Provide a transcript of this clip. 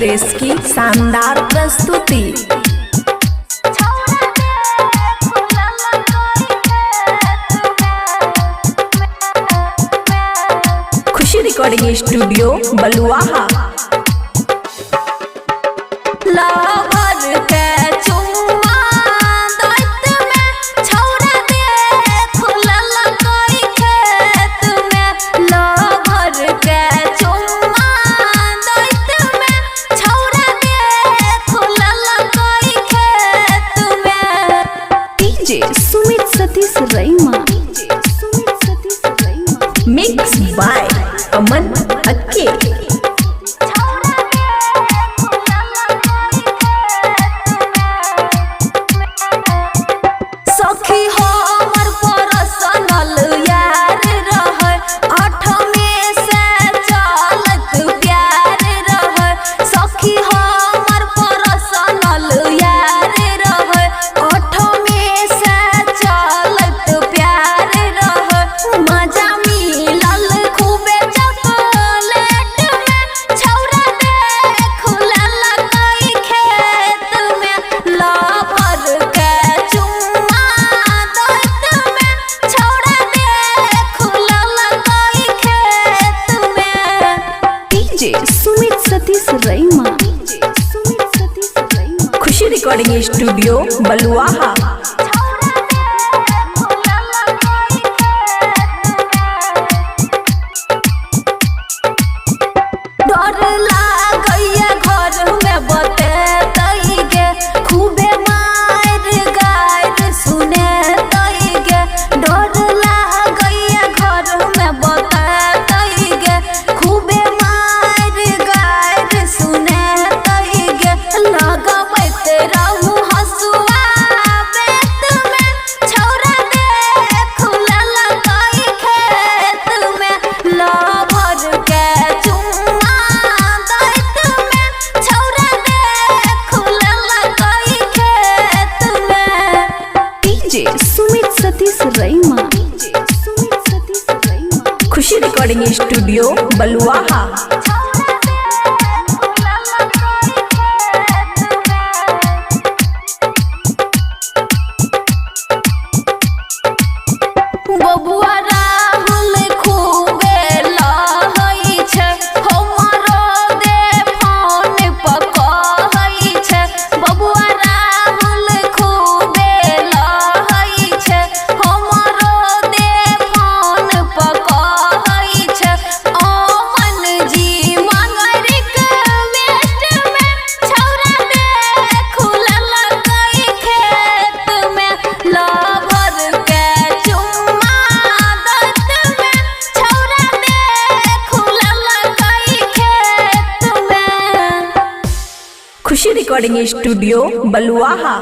Express की शानदार प्रस्तुति। खुशी recording studio Baluaha. Sumit Satish Raima mix by Aman अक्के। सखी हमर पर्सनल यार रहे, 8 में से चलत प्यार रहे। सखी हमर पर्सनल यार रहे, 8 में से चलत प्यार रहे। मजा मिलल खूबे चॉकलेट में, छौरा देखुलल कई खेत में। लवर के चुम्मा दैत में, छौरा देखुलल कई खेत में। डीजे सुमित सतीश रईमा खुशी रिकॉर्डिंग स्टूडियो बलुआहा। डर लागैया घर में बतेतै गे, खूबे मार गार सुने तै गे। डर लागैया घर में बतेतै गे, खूबे मार गार सुने तै गे। लगबैत रहू हसुआ बेत में, छौरा देखुलल कई खेत में। लवर के चुम्मा दैत में, छौरा देखुलल कई खेत में। डीजे सुमित सतीश रईमा खुशी रिकॉर्डिंग स्टूडियो बलुआहा। बबुआ राहुल खूबे लहै छै, हमरो दे फोन पर कहै छै। बबुआ राहुल खूबे लहै छै, हमरो दे फोन पर कहै छै। अमन जी मंगरिक वेस्ट में, छौरा देखुलल कई खेत में। लवर के चुम्मा दैत में, छौरा देखुलल कई खेत में। खुशी रिकॉर्डिंग स्टूडियो बलुआहा।